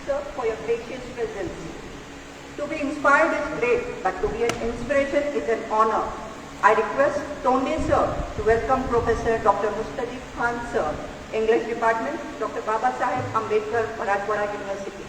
sir, for your gracious presence. To be inspired is great, but to be an inspiration is an honor. I request Tonde sir to welcome Professor Dr. Mustajib Khan sir, English Department, Dr. Baba Saheb Ambedkar, Marathwada University.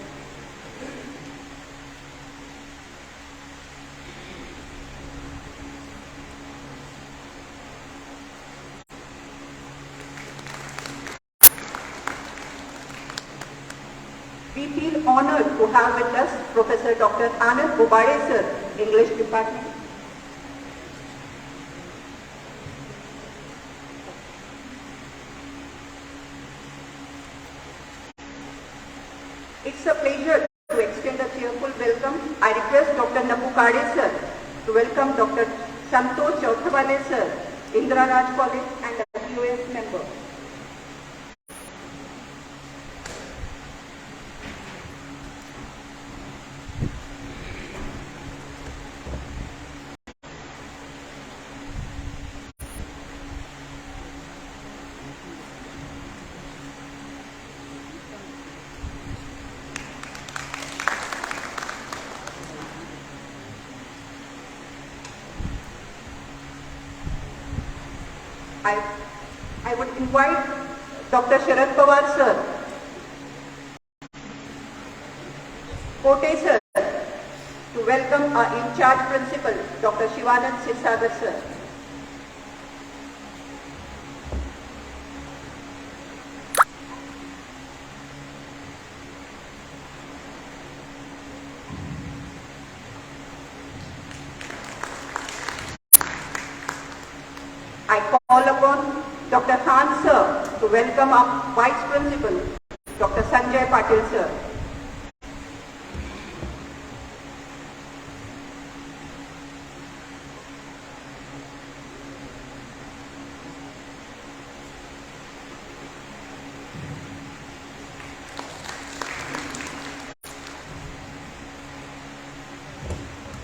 We feel honored to have with us Professor Dr. Anand Bobade sir, English Department. It's a pleasure to extend a cheerful welcome. I request Dr. Nabu Kade sir to welcome Dr. Santosh Chauthavale sir, Indira Raj College and a QS member. I would invite Dr. Sharad Pawar sir, Kote sir, to welcome our in-charge principal, Dr. Shivanand Sirsagar sir. I call upon Dr. Khan sir to welcome our Vice Principal, Dr. Sanjay Patil sir.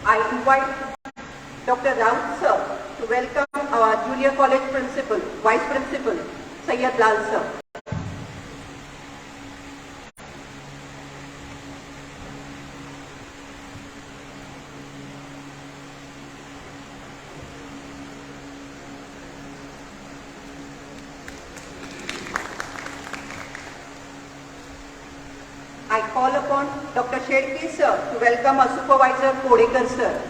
I invite Dr. Raut sir to welcome our Junior College Principal, Vice Principal, Sayyid Lal sir. I call upon Dr. K.S.K sir to welcome our Supervisor Kodekar sir.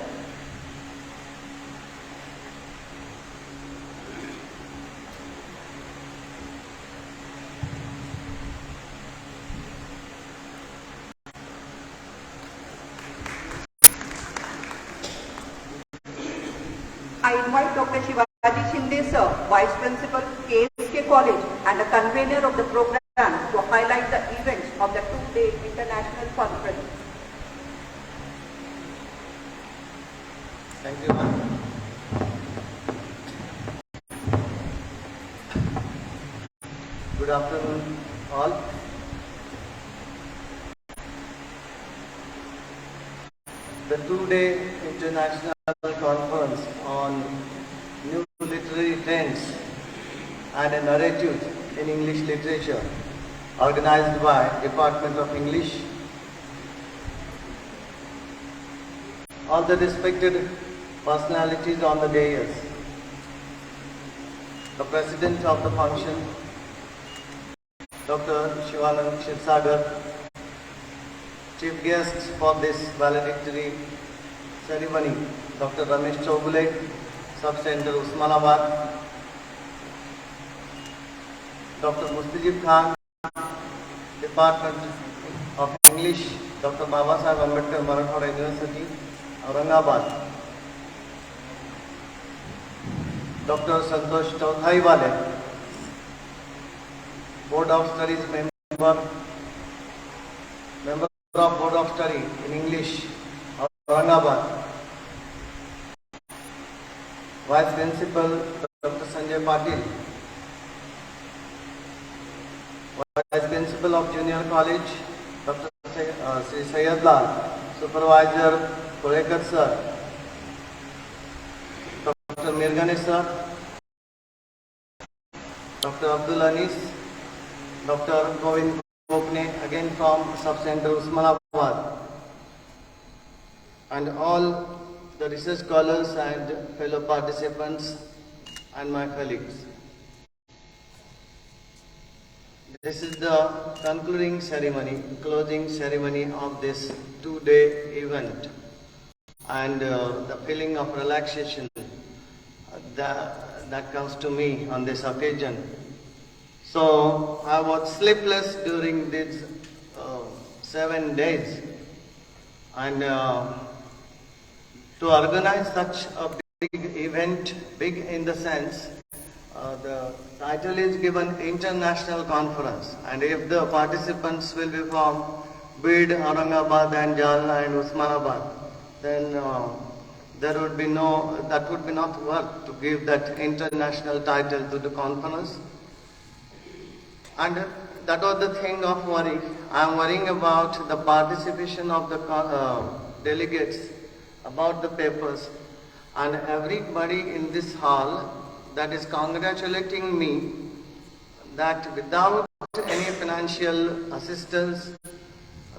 I invite Dr. Shivaji Shinde sir, Vice Principal, K.S.K College and a convener of the program to highlight the events of the two-day international conference. Thank you, ma'am. Good afternoon, all. The two-day international conference on new literary trends and a narrative in English literature, organized by Department of English. All the respected personalities on the dais, the President of the function, Dr. Shivanand Sirsagar, Chief guests for this valedictory ceremony, Dr. Ramesh Chaubule, Sub-Center Usmanabad, Dr. Mustajib Khan, Department of English, Dr. Baba Saheb Ambedkar, Marathwada University, Aurangabad, Dr. Santosh Chauthavale, Board of Studies member of Board of Study in English, Aurangabad, Vice Principal Dr. Sanjay Patil, Vice Principal of Junior College Dr. Sri Sayyid Lal, Supervisor Kodekar sir, Dr. Mirgani sir, Dr. Abdul Anis, Dr. Govind again from Sub-Center Usmanabad, and all the research scholars and fellow participants and my colleagues. This is the concluding ceremony, closing ceremony of this two-day event, and the feeling of relaxation that comes to me on this occasion. So I was sleepless during these 7 days, and to organize such a big event, big in the sense, the title is given International Conference, and if the participants will be from Bid, Aurangabad and Jalna and Usmanabad, then that would be not worth to give that international title to the conference. And that was the thing of worry. I am worrying about the participation of the delegates, about the papers, and everybody in this hall that is congratulating me that without any financial assistance,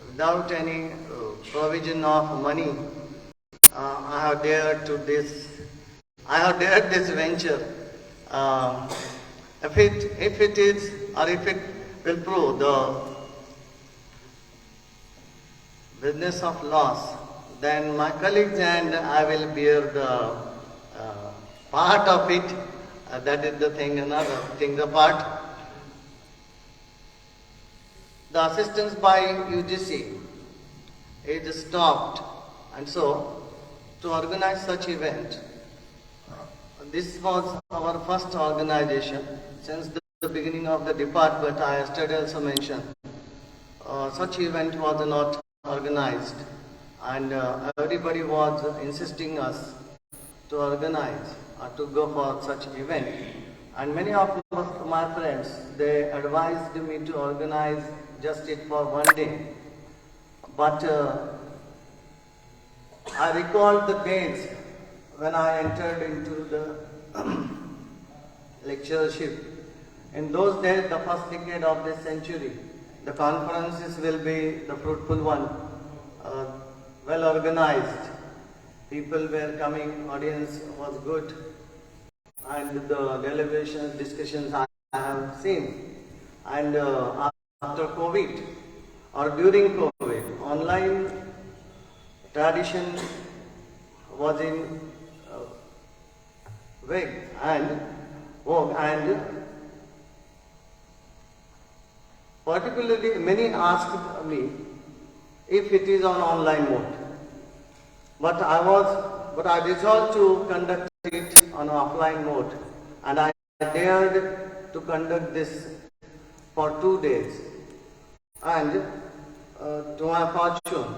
without any provision of money, I have dared this venture. If it is, or if it will prove the business of loss, then my colleagues and I will bear the part of it. That is the thing, another thing apart. The assistance by UGC is stopped, and so to organize such event, this was our first organization since the beginning of the department. I yesterday also mentioned such event was not organized, and everybody was insisting us to organize or to go for such event. And many of my friends, they advised me to organize just it for one day. But I recalled the days when I entered into the lectureship. In those days, the first decade of this century, the conferences will be the fruitful one, well organized. People were coming, audience was good, and the deliberations, discussions I have seen. And after COVID, or during COVID, online tradition was in vogue, and particularly many asked me if it is on online mode. But I resolved to conduct it on offline mode, and I dared to conduct this for 2 days. And to my fortune,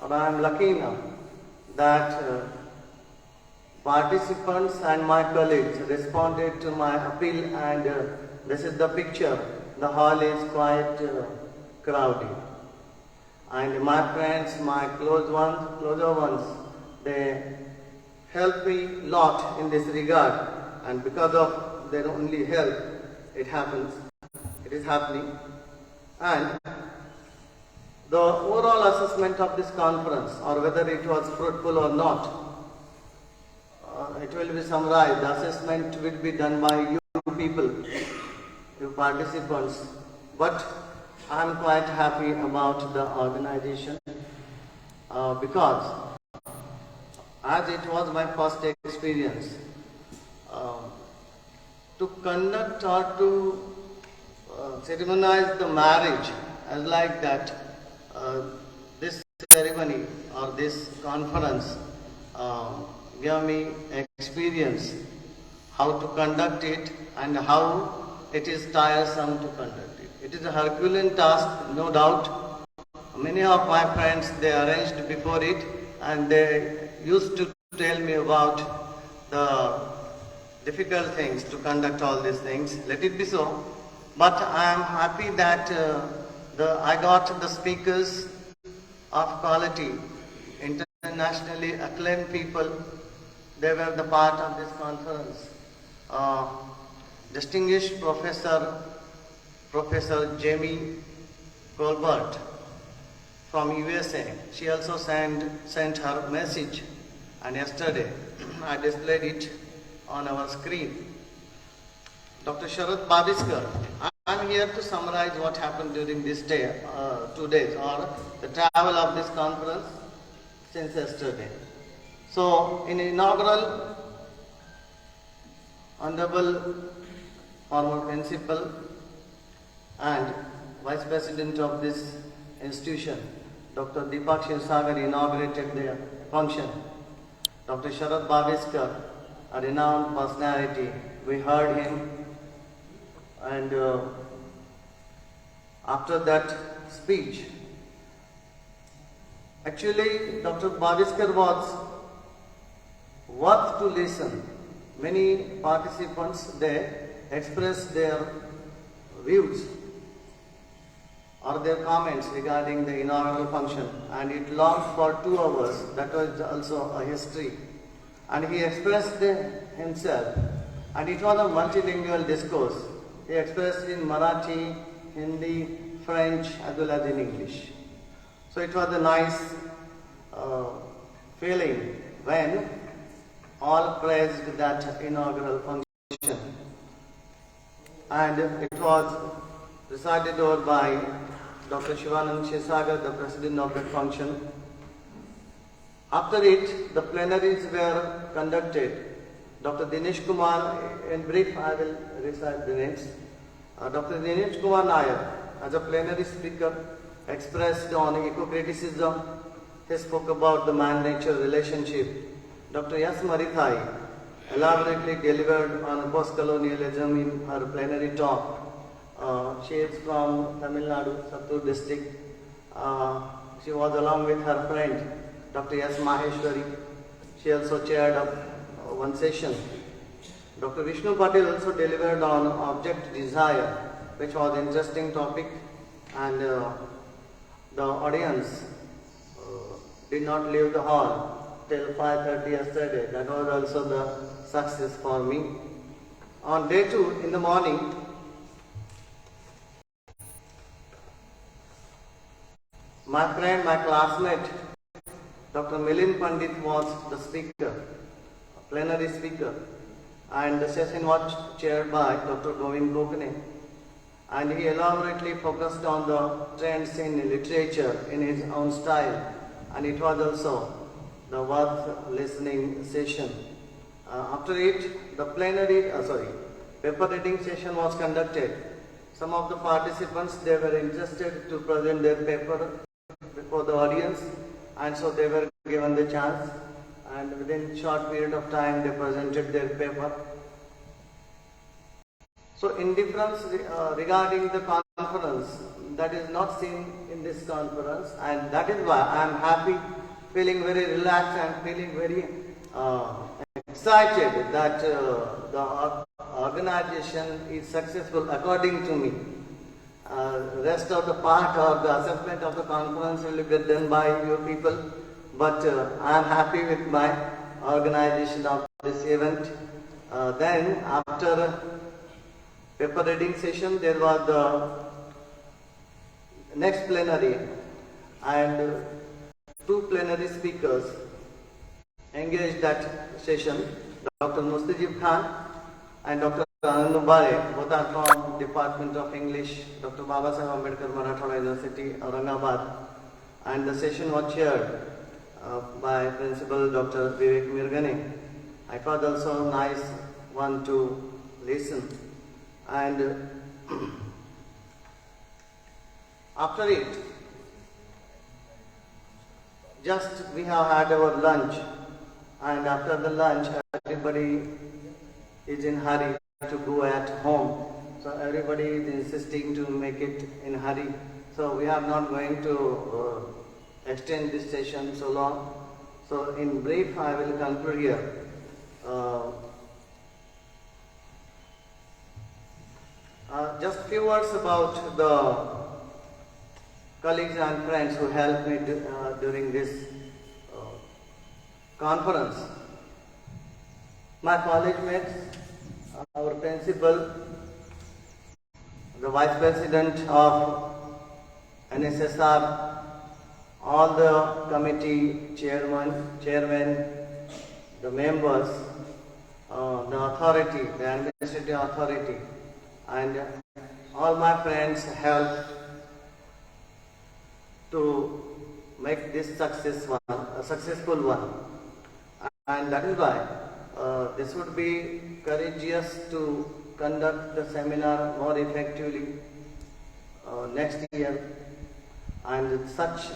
or I am lucky enough that participants and my colleagues responded to my appeal, and this is the picture. The hall is quite crowded. And my friends, my closer ones, they helped me a lot in this regard, and because of their only help, it is happening. And the overall assessment of this conference, or whether it was fruitful or not, it will be summarized. The assessment will be done by you people, you participants. But I am quite happy about the organization because as it was my first experience to conduct or to ceremonize the marriage as like that, this ceremony or this conference gave me experience how to conduct it and how it is tiresome to conduct it. It is a Herculean task, no doubt. Many of my friends, they arranged before it, and they used to tell me about the difficult things to conduct all these things. Let it be so. But I am happy that I got the speakers of quality, internationally acclaimed people. They were the part of this conference. Distinguished Professor Jamie Colbert from USA. She also sent her message, and yesterday I displayed it on our screen. Dr. Sharad Babiskar. I am here to summarize what happened during this day, 2 days, or the travel of this conference since yesterday. So, in inaugural, Honorable former principal and Vice President of this institution, Dr. Deepak Shivsagar, inaugurated the function. Dr. Sharad Babiskar, a renowned personality, we heard him, and after that speech, actually Dr. Babiskar was worth to listen. Many participants there expressed their views or their comments regarding the inaugural function, and it lasted for 2 hours. That was also a history. And he expressed himself, and it was a multilingual discourse. He expressed in Marathi, Hindi, French, as well as in English. So it was a nice feeling when all praised that inaugural function. And it was presided over by Dr. Shivanand Shivsagar, the president of that function. After it, the plenaries were conducted. Dr. Dinesh Kumar, in brief I will recite the names. Dr. Dinesh Kumar Nair, as a plenary speaker, expressed on eco-criticism. He spoke about the man-nature relationship. Dr. S. Marithai elaborately delivered on post-colonialism in her plenary talk. She is from Tamil Nadu, Sattur district. She was along with her friend, Dr. S. Maheshwari. She also chaired one session. Dr. Vishnu Patil also delivered on object desire, which was an interesting topic, and the audience did not leave the hall till 5:30 yesterday. That was also the success for me. On day 2 in the morning, my friend, my classmate, Dr. Milind Pandit was the speaker, plenary speaker, and the session was chaired by Dr. Govind Gokhale, and he elaborately focused on the trends in literature in his own style, and it was also the worth listening session. After it, the paper reading session was conducted. Some of the participants, they were interested to present their paper before the audience, and so they were given the chance, and within short period of time they presented their paper. So indifference regarding the conference, that is not seen in this conference, and that is why I am happy, feeling very relaxed and feeling very excited that the organization is successful according to me. Rest of the part of the assessment of the conference will be done by you people, but I am happy with my organization of this event. Then after paper reading session, there was the next plenary, and 2 plenary speakers engaged that session, Dr. Mustajib Khan and Dr. Anand Ubare, both are from Department of English, Dr. Babasaheb Ambedkar Marathwada University, Aurangabad, and the session was chaired by Principal Dr. Vivek Mirgane. I thought also nice one to listen, and after it, just we have had our lunch, and after the lunch everybody is in hurry to go at home. So everybody is insisting to make it in hurry. So we are not going to extend this session so long. So in brief, I will conclude here. Just few words about the colleagues and friends who helped me during this conference. My college mates, our principal, the vice president of NSSR, all the committee chairmen, the members, the authority, the administrative authority, and all my friends helped to make this a successful one. And that is why this would be courageous to conduct the seminar more effectively next year, and with such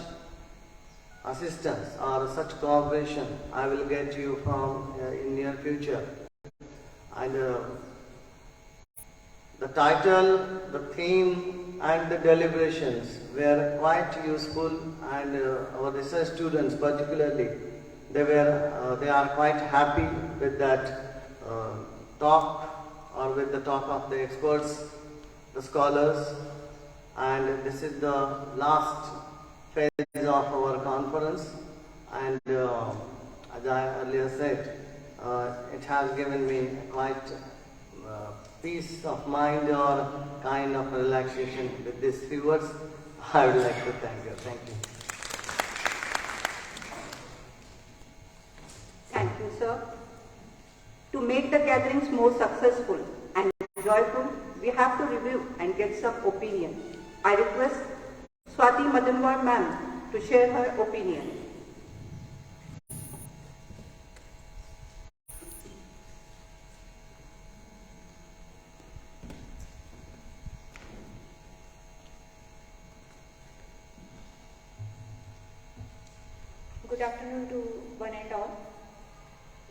assistance or such cooperation I will get you from in near future. And the title, the theme and the deliberations were quite useful, and our research students particularly, they are quite happy with that talk, or with the talk of the experts, the scholars. And this is the last phase of our conference, and as I earlier said, it has given me quite peace of mind or kind of relaxation with these few words. I would like to thank you. Thank you. Thank you, sir. To make the gatherings more successful and joyful, we have to review and get some opinion. I request Swati Madanwar ma'am to share her opinion. Good afternoon to one and all.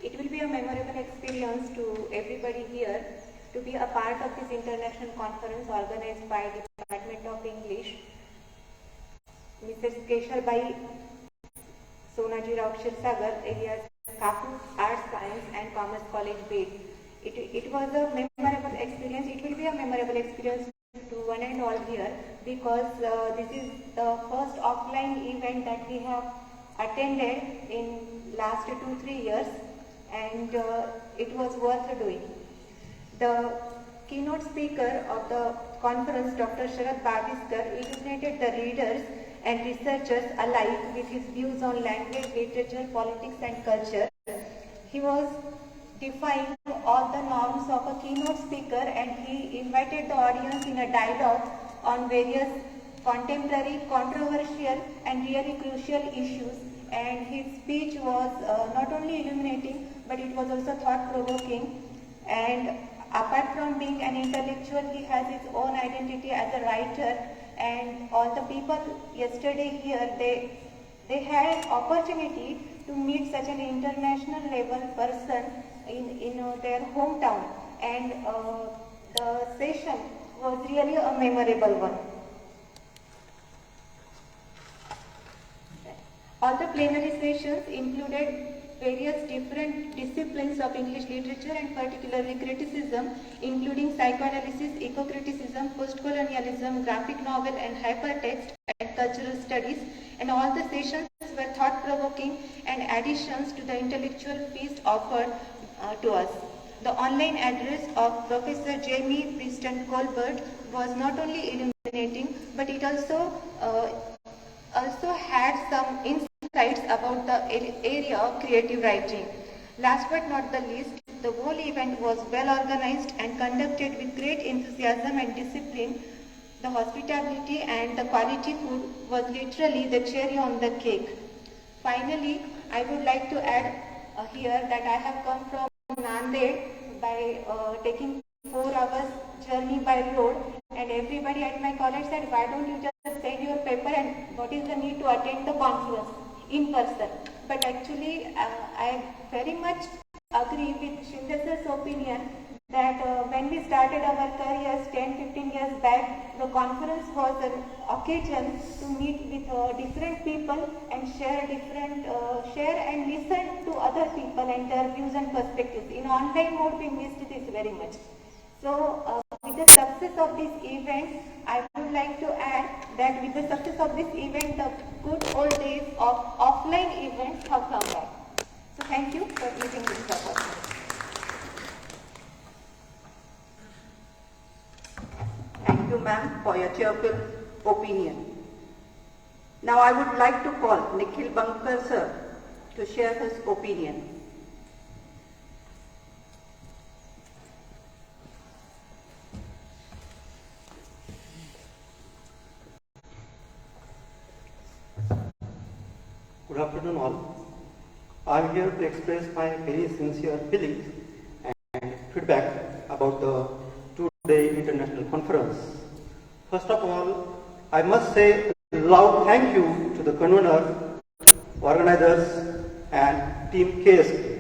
It will be a memorable experience to everybody here to be a part of this international conference organized by Department of English, Mrs. K.S.K, Sonaji Rao Sagar, alias Kapu, Arts, Science and Commerce College Base. It was a memorable experience. It will be a memorable experience to one and all here, because this is the first offline event that we have attended in last 2-3 years, and it was worth doing. The keynote speaker of the conference, Dr. Sharad Baviskar, illuminated the readers and researchers alike with his views on language, literature, politics and culture. He was defying all the norms of a keynote speaker, and he invited the audience in a dialogue on various contemporary, controversial and really crucial issues. And his speech was not only illuminating, but it was also thought-provoking. And apart from being an intellectual, he has his own identity as a writer. And all the people yesterday here, they had an opportunity to meet such an international level person in their hometown. And the session was really a memorable one. All the plenary sessions included various different disciplines of English literature, and particularly criticism, including psychoanalysis, eco-criticism, post-colonialism, graphic novel and hypertext and cultural studies. And all the sessions were thought-provoking and additions to the intellectual feast offered to us. The online address of Professor Jamie Preston Colbert was not only illuminating, but it also had some insights about the area of creative writing. Last but not the least, the whole event was well organized and conducted with great enthusiasm and discipline. The hospitality and the quality food was literally the cherry on the cake. Finally, I would like to add here that I have come from Nanded by taking 4 hours journey by road, and everybody at my college said, why don't you just send your paper, and what is the need to attend the conference in person? But actually, I very much agree with Shinde sir's opinion that when we started our careers 10-15 years back, the conference was an occasion to meet with different people and share and listen to other people and their views and perspectives. In online mode, we missed this very much. So, with the success of this event, I would like to add that with the success of this event, the good old days of offline events have come back. So, thank you for giving this opportunity. Thank you, ma'am, for your cheerful opinion. Now I would like to call Nikhil Bankar sir to share his opinion. Good afternoon all. I am here to express my very sincere feelings and feedback about the two-day international conference. First of all, I must say a loud thank you to the convener, organizers and team K.S.K.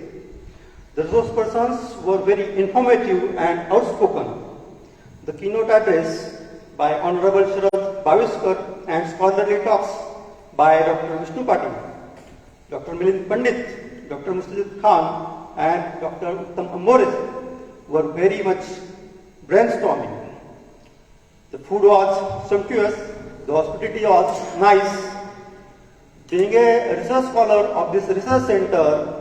The resource persons were very informative and outspoken. The keynote address by Honorable Sharad Bhaviskar and scholarly talks by Dr. Vishnu Patil, Dr. Milind Pandit, Dr. Mustajid Khan and Dr. Uttam Amores were very much brainstorming. The food was sumptuous, the hospitality was nice. Being a research scholar of this research center,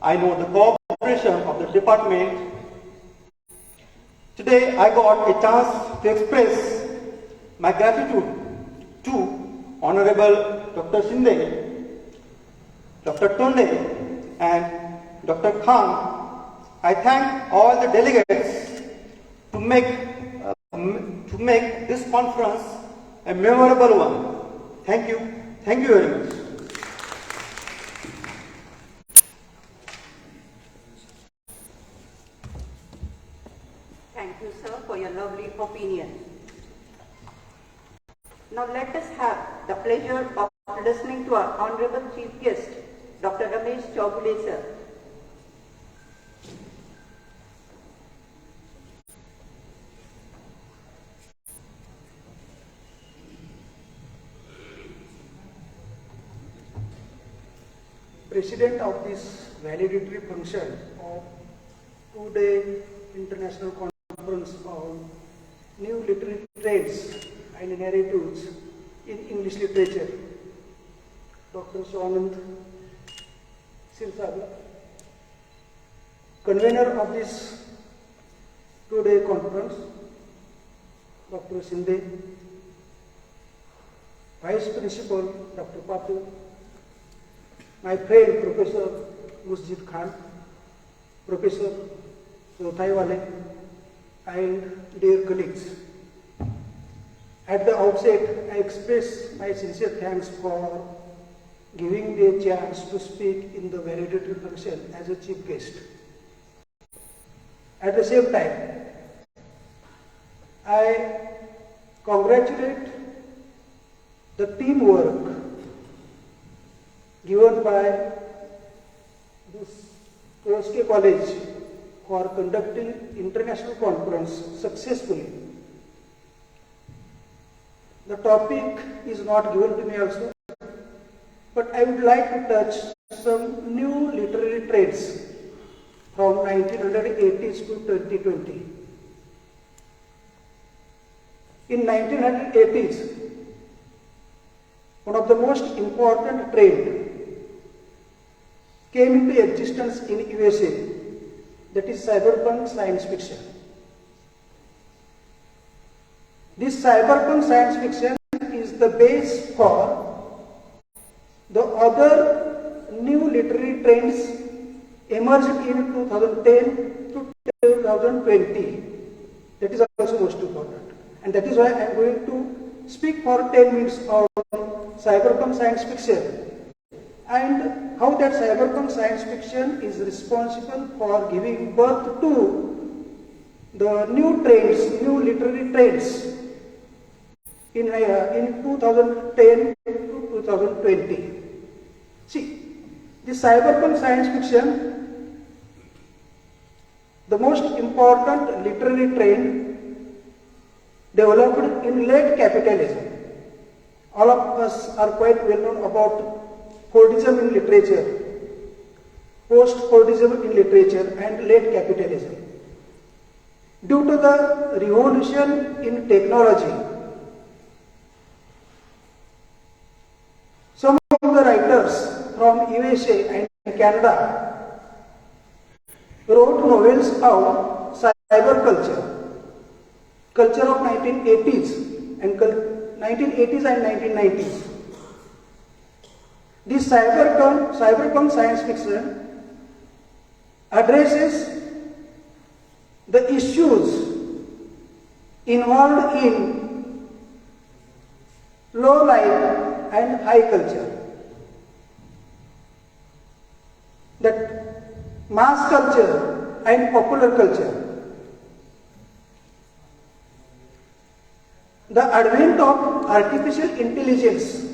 I know the cooperation of the department. Today I got a chance to express my gratitude to Honorable Dr. Shinde, Dr. Tonde and Dr. Khan. I thank all the delegates to make this conference a memorable one. Thank you. Thank you very much. Thank you, sir, for your lovely opinion. Now let us have the pleasure of listening to our Honorable Chief Guest, Dr. Ramesh Chaubule, sir. President of this valedictory function of two-day international conference on new literary trends and narratives in English literature, Dr. Swanand Sirsagar, convener of this two-day conference, Dr. Shinde, Vice Principal, Dr. Patil, my friend Professor Mustajid Khan, Professor Sothaiwale, and dear colleagues. At the outset, I express my sincere thanks for giving me a chance to speak in the valedictory function as a chief guest. At the same time, I congratulate the teamwork given by this K.S.K. College for conducting international conference successfully. The topic is not given to me also, but I would like to touch some new literary trends from 1980s to 2020. In 1980s, one of the most important trends came into existence in USA, that is cyberpunk science fiction. This cyberpunk science fiction is the base for the other new literary trends emerged in 2010 to 2020. That is also most important. And that is why I am going to speak for 10 minutes on cyberpunk science fiction and how that cyberpunk science fiction is responsible for giving birth to the new trends, new literary trends in 2010 to 2020. See, the cyberpunk science fiction, the most important literary trend developed in late capitalism. All of us are quite well known about Fordism in literature, post-Fordism in literature and late capitalism. Due to the revolution in technology, some of the writers from USA and Canada wrote novels on cyberculture, culture of 1980s and 1990s. This cyberpunk science fiction addresses the issues involved in low life and high culture. That mass culture and popular culture. The advent of artificial intelligence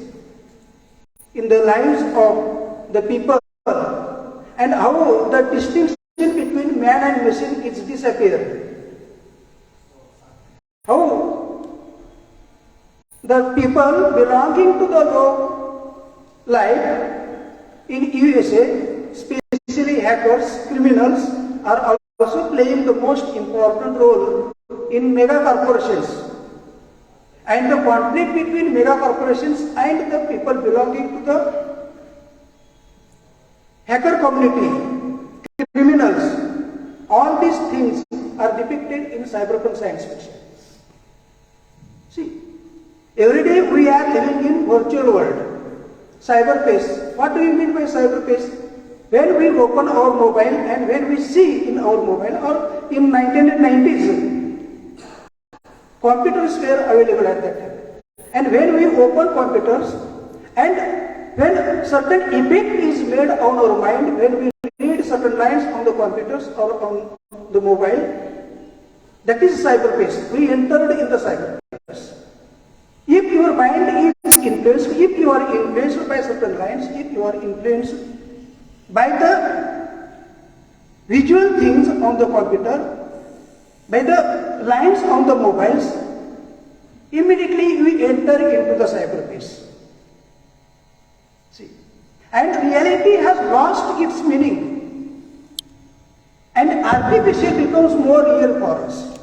in the lives of the people and how the distinction between man and machine is disappeared. How the people belonging to the low life in USA, especially hackers, criminals, are also playing the most important role in mega corporations. And the conflict between mega corporations and the people belonging to the hacker community, criminals, all these things are depicted in cyberpunk science fiction. See, every day we are living in virtual world, cyberspace. What do you mean by cyberspace? When we open our mobile and when we see in our mobile, or in 1990s, computers were available at that time. And when we open computers and when certain effect is made on our mind, when we read certain lines on the computers or on the mobile, that is cyberspace. We entered in the cyberspace. If your mind is influenced, if you are influenced by certain lines, if you are influenced by the visual things on the computer, by the lines on the mobiles, immediately we enter into the cyberspace. See, and reality has lost its meaning, and artificial becomes more real for us.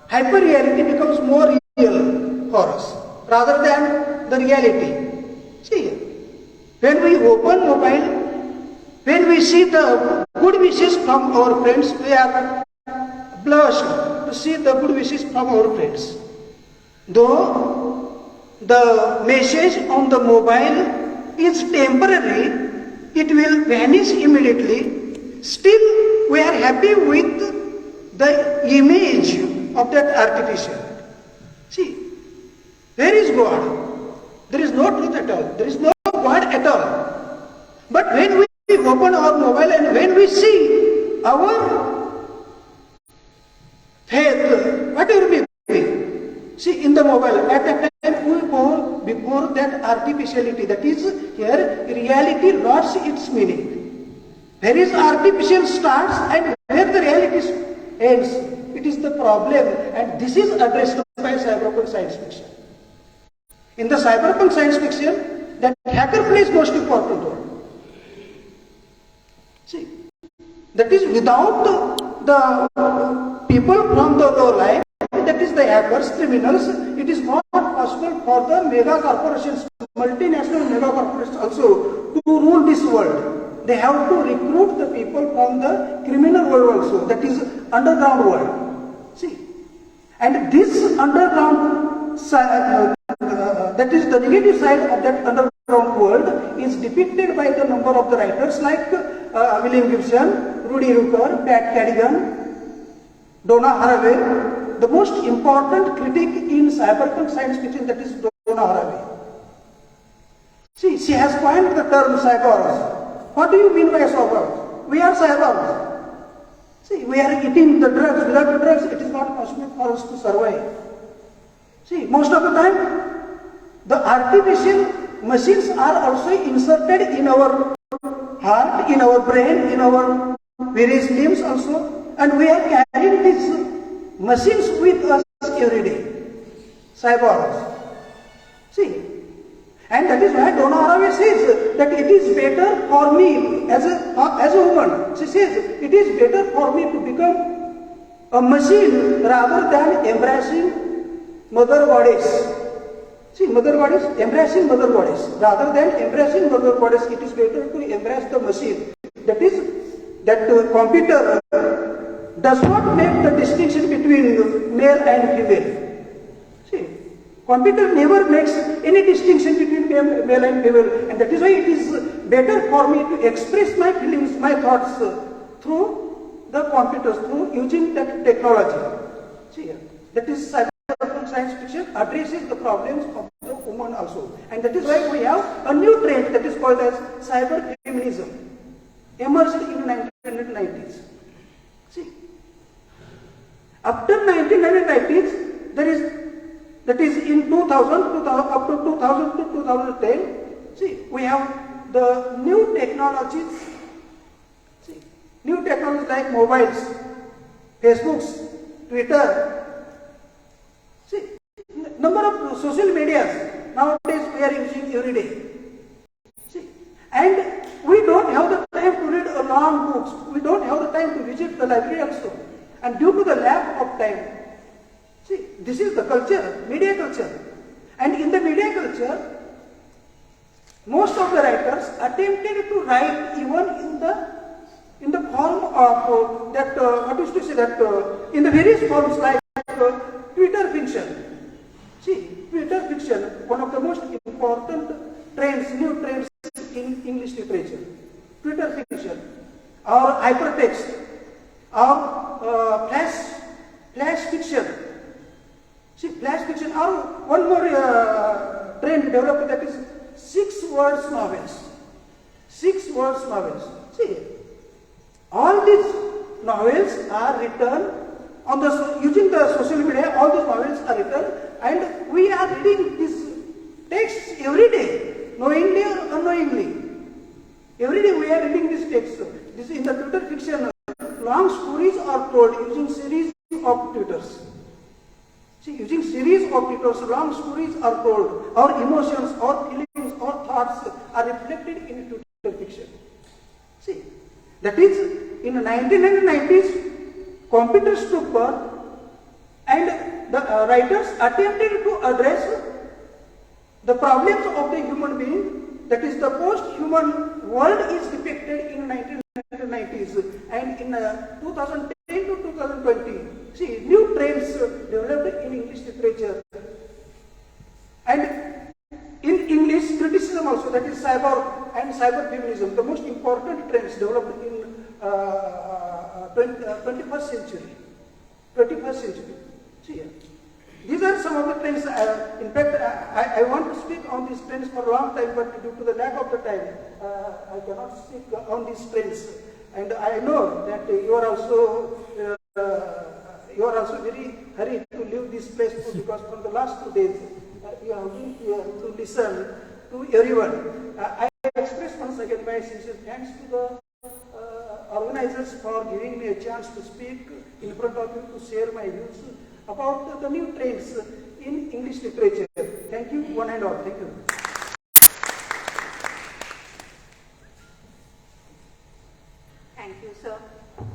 Hyper reality becomes more real for us rather than the reality. See, when we open mobile, when we see the good wishes from our friends, we are blushed to see the good wishes from our friends. Though the message on the mobile is temporary, it will vanish immediately. Still, we are happy with the image of that artificial. See, where is God? There is no truth at all. There is no God at all. But when we open our mobile and when we see our faith, whatever may be, see in the mobile, at that time we go before that artificiality, that is here reality lost its meaning. Where is artificial starts and where the reality ends. It is the problem, and this is addressed by cyberpunk science fiction. In the cyberpunk science fiction, that hacker plays most important role. See, that is without the people from the low life, that is the hackers, criminals, it is not possible for the mega corporations, multinational mega corporations also to rule this world. They have to recruit the people from the criminal world also, that is underground world. See, and this underground side, that is the negative side of that underground world is depicted by the number of the writers like William Gibson, Rudy Rucker, Pat Cadigan, Donna Haraway. The most important critic in cyberpunk science fiction, that is Donna Haraway. See, she has coined the term cyborgs. What do you mean by cyborgs? We are cyborgs. See, we are eating the drugs. Without the drugs, it is not possible for us to survive. See, most of the time, the artificial machines are also inserted in our heart, in our brain, in our various limbs also, and we are carrying these machines with us every day. Cyborgs. See, and that is why Donna Haraway says that it is better for me as a woman. She says it is better for me to become a machine rather than embracing mother goddess. See, mother goddess, embracing mother goddess. Rather than embracing mother goddess, it is better to embrace the machine. That is, that computer does not make the distinction between male and female. See, Computer never makes any distinction between male and female, and that is why it is better for me to express my feelings, my thoughts through the computers, through using that technology. See, that is cyberpunk science fiction addresses the problems of the woman also, and that is why we have a new trend that is called as cyber feminism, emerged in 1990s. See, after 1990s, that is in 2000 up to 2000 to 2010. See, we have the new technologies. See, new technologies like mobiles, Facebooks, Twitter. See, number of social medias nowadays we are using every day. See, and we don't have the time to read long books. We don't have the time to visit the library also. And due to the lack of time, see, this is the culture, media culture. And in the media culture, most of the writers attempted to write even in the form of in the various forms like Twitter fiction. See, Twitter fiction, one of the most important trends, new trends in English literature. Twitter fiction, or hypertext, or flash fiction. See, flash fiction, or one more trend developed, that is 6 words novels. 6 words novels. See, all these novels are written on using the social media. All these novels are written, and we are reading these texts every day, knowingly or unknowingly. Every day we are reading these texts. This in the Twitter fiction. Long stories are told using series of Twitters. See, using series of Twitters, long stories are told. Our emotions, our feelings, our thoughts are reflected in Twitter fiction. See, that is in the 1990s, computers took birth, and the writers attempted to address the problems of the human being. That is, the post-human world is depicted in 1990s, and in 2010 to 2020, see, new trends developed in English literature, and in English criticism also, that is cyber and cyber feminism, the most important trends developed in 21st century. 21st century. See, these are some of the trends. In fact, I want to speak on these trends for a long time, but due to the lack of the time, I cannot speak on these trends. And I know that you are also very hurried to leave this place too, because from the last 2 days you have been here to listen to everyone. I express once again my sincere thanks to the organizers for giving me a chance to speak in front of you, to share my views about the new trends in English literature. Thank you, one and all. Thank you. Thank you, sir,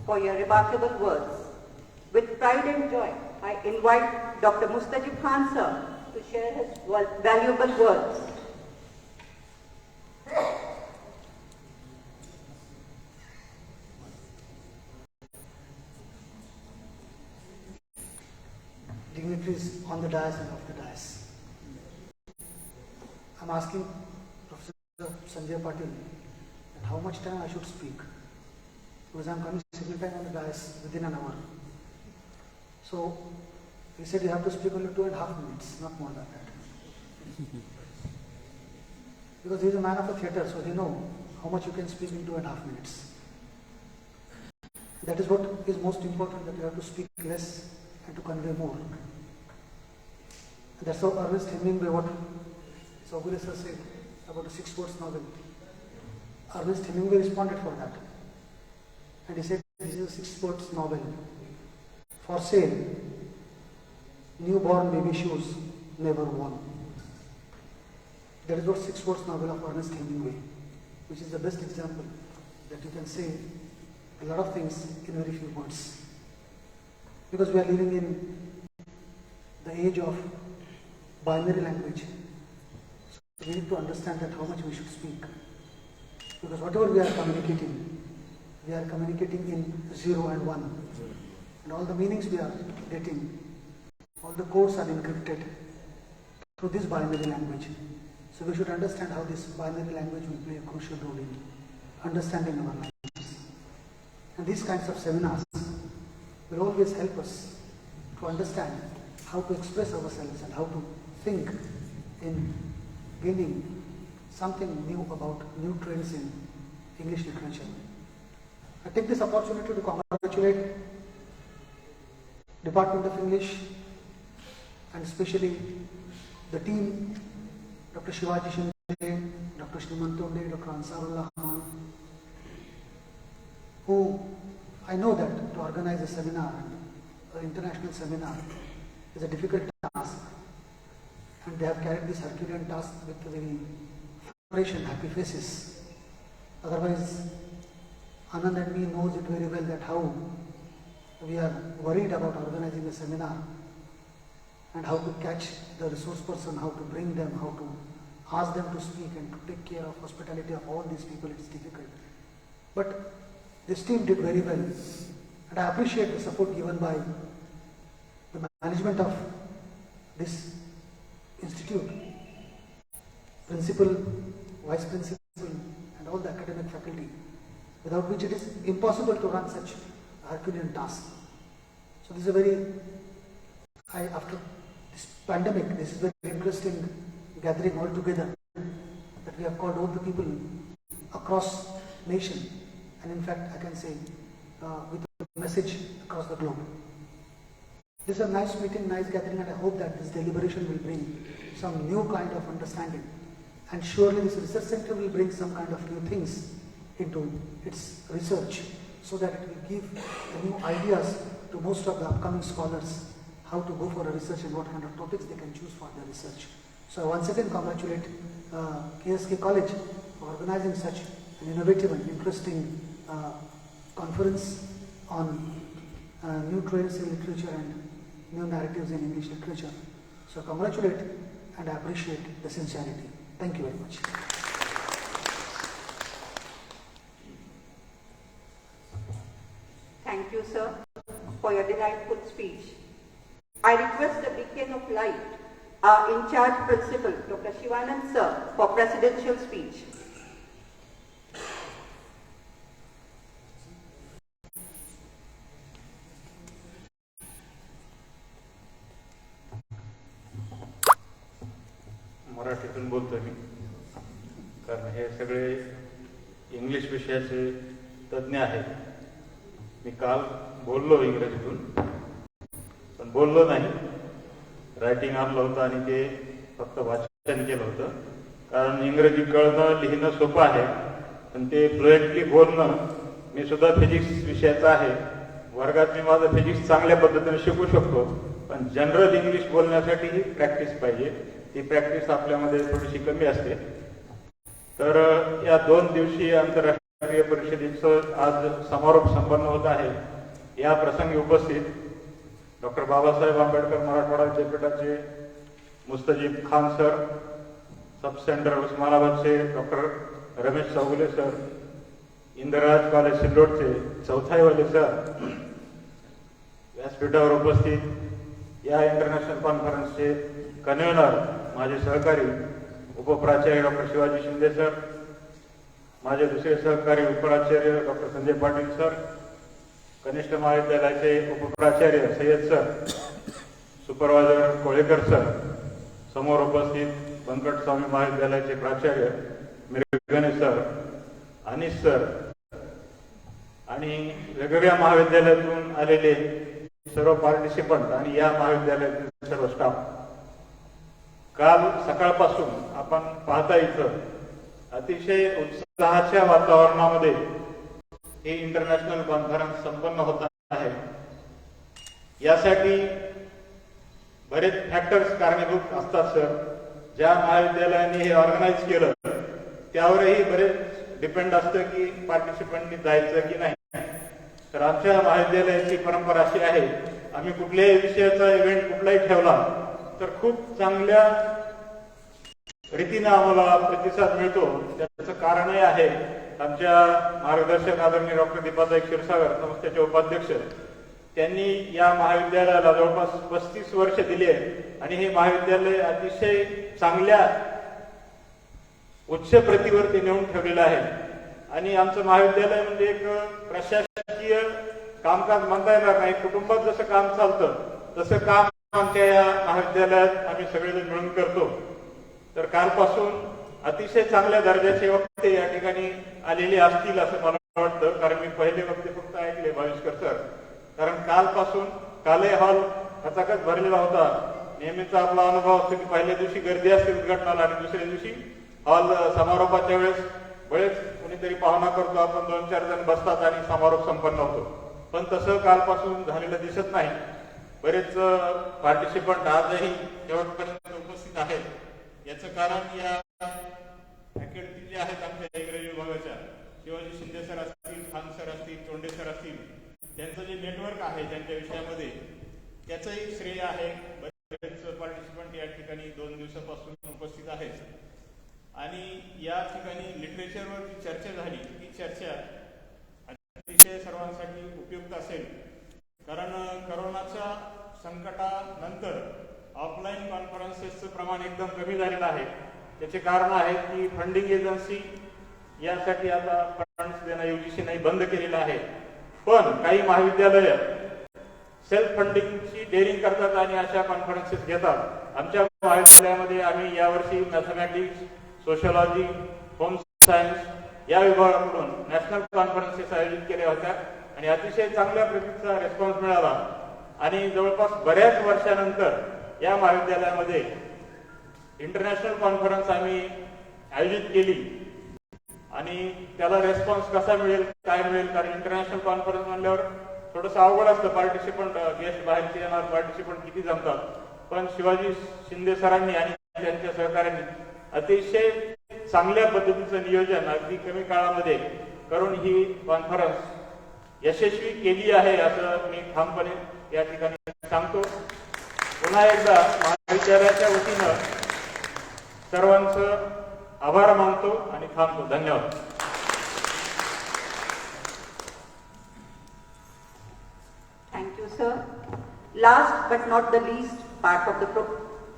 for your remarkable words. With pride and joy, I invite Dr. Mustajib Khan, sir, to share his valuable words. Dignitaries on the dais and off the dais. I'm asking Professor Sanjay Patil that how much time I should speak, because I'm coming single time on the dais within an hour. So he said you have to speak only 2.5 minutes, not more than that. Because he is a man of the theatre, so he knows how much you can speak in 2.5 minutes. That is what is most important, that you have to speak less and to convey more. And that's how Ernest Hemingway, what Saugulesa said about a 6 words novel. Ernest Hemingway responded for that. And he said, this is a 6 words novel. For sale, newborn baby shoes, never worn. That is what 6 words novel of Ernest Hemingway, which is the best example that you can say a lot of things in very few words. Because we are living in the age of binary language. So we need to understand that how much we should speak. Because whatever we are communicating in 0 and 1. And all the meanings we are getting, all the codes are encrypted. through this binary language. So we should understand how this binary language will play a crucial role in understanding our lives. And these kinds of seminars will always help us to understand how to express ourselves and how to think in gaining something new about new trends in English literature. I take this opportunity to congratulate Department of English and especially the team, Dr. Shivaji Shinde, Dr. Shriman Tonde, Dr. Ansarullah Khan, who I know that to organize a seminar, an international seminar, is a difficult task, and they have carried this Herculean task with very fresh and happy faces. Otherwise, Anand and me knows it very well that how we are worried about organizing a seminar and how to catch the resource person, how to bring them, how to ask them to speak and to take care of hospitality of all these people. It's difficult. But this team did very well, and I appreciate the support given by the management of this institute, principal, vice principal, and all the academic faculty, without which it is impossible to run such a Herculean task. So this is a very, after this pandemic, this is a very interesting gathering all together, that we have called all the people across nation, and in fact I can say with a message across the globe. This is a nice meeting, nice gathering, and I hope that this deliberation will bring some new kind of understanding, and surely this research center will bring some kind of new things into its research, so that it will give the new ideas to most of the upcoming scholars how to go for a research and what kind of topics they can choose for their research. So I once again congratulate K.S.K. College for organizing such an innovative and interesting conference on new trends in literature and new narratives in English literature. So I congratulate and I appreciate the sincerity. Thank you very much. Thank you, sir, for your delightful speech. I request the beacon of light, our in-charge principal, Dr. Shivanand, sir, for presidential speech. मराठीतून बोलतोय मी, कारण हे सगळे English विषयाचे तज्ज्ञ आहेत. मी काल बोललो इंग्रजीतून, पण बोललो नाही, रायटिंग आणलं होतं आणि ते फक्त वाचन केलं होतं. कारण इंग्रजी कळणं लिहिणं सोपं आहे, पण ते फ्लुएंटली बोलणं, मी सुद्धा फिजिक्स विषयाचा आहे, वर्गात मी माझं फिजिक्स चांगल्या पद्धतीने शिकू शकतो, पण जनरल इंग्लिश बोलण्यासाठी प्रॅक्टिस पाहिजे. ती प्रॅक्टिस आपल्यामध्ये थोडीशी कमी असते. तर या 2 दिवसीय आंतरराष्ट्रीय परिषदेचं आज समारोप संपन्न होत आहे. या प्रसंगी उपस्थित डॉक्टर बाबासाहेब आंबेडकर मराठवाडा विद्यापीठाचे Mustajeeb Khan sir, sub centre उस्मानाबादचे डॉक्टर रमेश चौगुले सर, इंदिराज कॉलेज सिल्लोडचे चौथाईवाले सर, व्यासपीठावर उपस्थित या इंटरनॅशनल कॉन्फरन्सचे कन्व्हेनर माझे सहकारी उपप्राचार्य डॉक्टर शिवाजी शिंदे सर, माझे दुसरे सहकारी उपप्राचार्य डॉक्टर संजय पाटील सर, कनिष्ठ महाविद्यालयाचे उपप्राचार्य Sayyad sir, supervisor Kolekar sir, समोर उपस्थित बंकट स्वामी महाविद्यालयाचे प्राचार्य मिरगणे सर, अनिश सर आणि वेगवेगळ्या महाविद्यालयातून आलेले सर्व पार्टिसिपंट आणि या महाविद्यालयातील सर्व स्टाफ. काल सकाळपासून आपण पाहता इथं अतिशय उत्साहाच्या वातावरणामध्ये ही इंटरनॅशनल कॉन्फरन्स संपन्न होत आहे. यासाठी बरेच फॅक्टर्स कारणीभूत असतात सर. ज्या महाविद्यालयाने हे ऑर्गनाईज केलं त्यावरही बरेच डिपेंड असतं की पार्टिसिपंटनी जायचं की नाही. तर आमच्या महाविद्यालयाची परंपरा अशी आहे, आम्ही कुठल्याही विषयाचा इव्हेंट कुठलाही ठेवला तर खूप चांगल्या रीतीने आम्हाला प्रतिसाद मिळतो. त्याचं कारणही आहे, आमच्या मार्गदर्शक आदरणीय डॉक्टर दीपाताई क्षीरसागर संस्थेचे उपाध्यक्ष त्यांनी या महाविद्यालयाला जवळपास 35 वर्ष दिली आहे आणि हे महाविद्यालय अतिशय चांगल्या उच्च प्रतीवरती नेऊन ठेवलेलं आहे. आणि आमचं महाविद्यालय म्हणजे एक प्रशासकीय कामकाज म्हणता येणार नाही, कुटुंबात जसं काम चालतं तसं काम आमच्या या महाविद्यालयात आम्ही सगळेजण मिळून करतो. तर कालपासून अतिशय चांगल्या दर्जाचे वक्ते या ठिकाणी आलेले असतील असं मला वाटतं, कारण मी पहिले वक्ते फक्त ऐकले भाविष्कर सर. कारण कालपासून कालही हॉल खचाखच भरलेला होता. नेहमीचा आपला अनुभव असतो की पहिल्या दिवशी गर्दी असते उद्घाटनाला आणि दुसऱ्या दिवशी हॉल समारोपाच्या वेळेस बरेच कोणीतरी पाहुणा करतो, आपण 2-4 जण बसतात आणि समारोप संपन्न होतो. पण तसं कालपासून झालेलं दिसत नाही. बरेच पार्टिसिपंट आजही शेवटपर्यंत उपस्थित आहेत. याचं कारण या फॅकल्टी जे आहेत आमच्या इंग्रजी विभागाच्या, शिवाजी शिंदे सर असतील, खान सर असतील, तोंडे सर असतील, त्यांचं जे नेटवर्क आहे त्यांच्या विषयामध्ये त्याचंही श्रेय आहे. बरेच पार्टिसिपंट या ठिकाणी 2 दिवसापासून उपस्थित आहेत. आणि या ठिकाणी लिटरेचरवर जी चर्चा झाली ती चर्चा अतिशय सर्वांसाठी उपयुक्त असेल. कारण करोनाच्या संकटानंतर ऑफलाईन कॉन्फरन्सेसचं प्रमाण एकदम कमी झालेलं आहे. त्याचे कारण आहे की फंडिंग एजन्सी यासाठी आता फंड्स देणं UGCने बंद केलेलं आहे. पण काही महाविद्यालय सेल्फ फंडिंगची डेअरिंग करतात आणि अशा कॉन्फरन्सेस घेतात. आमच्या महाविद्यालयामध्ये आम्ही यावर्षी मॅथमॅटिक्स, सोशिओलॉजी, होम सायन्स या विभागाकडून नॅशनल कॉन्फरन्सेस आयोजित केल्या होत्या आणि अतिशय चांगल्या प्रतीचा रिस्पॉन्स मिळाला. आणि जवळपास बऱ्याच वर्षानंतर या महाविद्यालयामध्ये इंटरनॅशनल कॉन्फरन्स आम्ही आयोजित केली आणि त्याला रिस्पॉन्स कसा मिळेल, काय मिळेल, कारण इंटरनॅशनल कॉन्फरन्स म्हणल्यावर थोडंसं अवघड असतं. पार्टिसिपंट गेस्ट बाहेरचे येणार पार्टिसिपंट किती जमतात. पण शिवाजी शिंदे सरांनी आणि त्यांच्या सहकार्यांनी अतिशय चांगल्या पद्धतीचं नियोजन अगदी कमी काळामध्ये करून ही कॉन्फरन्स यशस्वी केली आहे असं मी ठामपणे या ठिकाणी सांगतो. पुन्हा एकदा महाविद्यालयाच्या वतीनं सर्वांचं आभार मानतो आणि थांबतो. धन्यवाद. Thank you, sir. Last but not the least part of the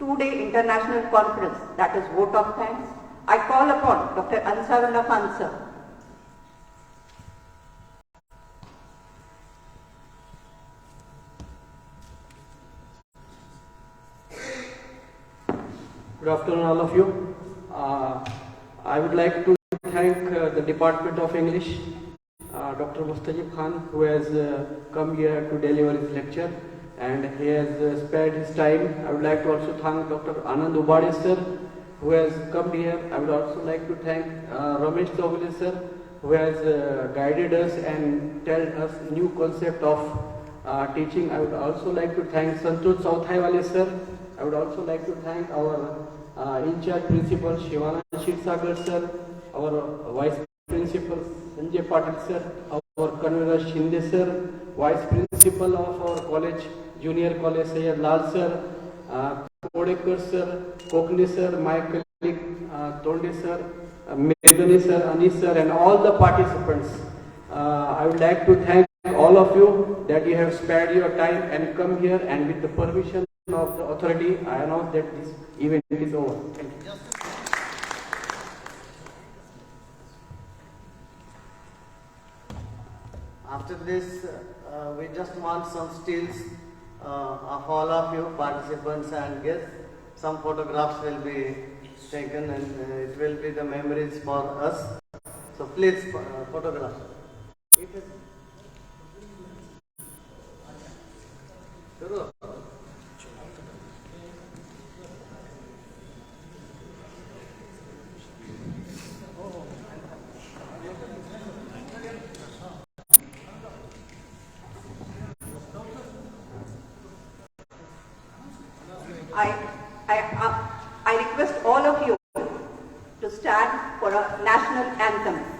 2-day international conference, that is vote of thanks. I call upon Dr. Ansarullah Khan, sir. Good afternoon, all of you. I would like to thank the Department of English, Dr. Mustajib Khan, who has come here to deliver his lecture, and he has spared his time. I would like to also thank Dr. Anand Ubade sir, who has come here. I would also like to thank Ramesh Chowgule sir, who has guided us and told us new concept of teaching. I would also like to thank Santosh Sauthaiwale sir. I would also like to thank our in-charge principal Shivana Shirsagar sir, our vice principal Sanjay Patil sir, our convener Shinde sir, vice principal of our college, junior college Sayyid Lal sir, Kodekar sir, Kokni sir, my colleague Tonde sir, Medani sir, Anis sir, and all the participants. I would like to thank all of you that you have spared your time and come here, and with the permission of the authority, I announce that this event is over. Thank you. After this, we just want some stills of all of you participants and guests. Some photographs will be taken and it will be the memories for us. So please photograph. I request all of you to stand for a national anthem.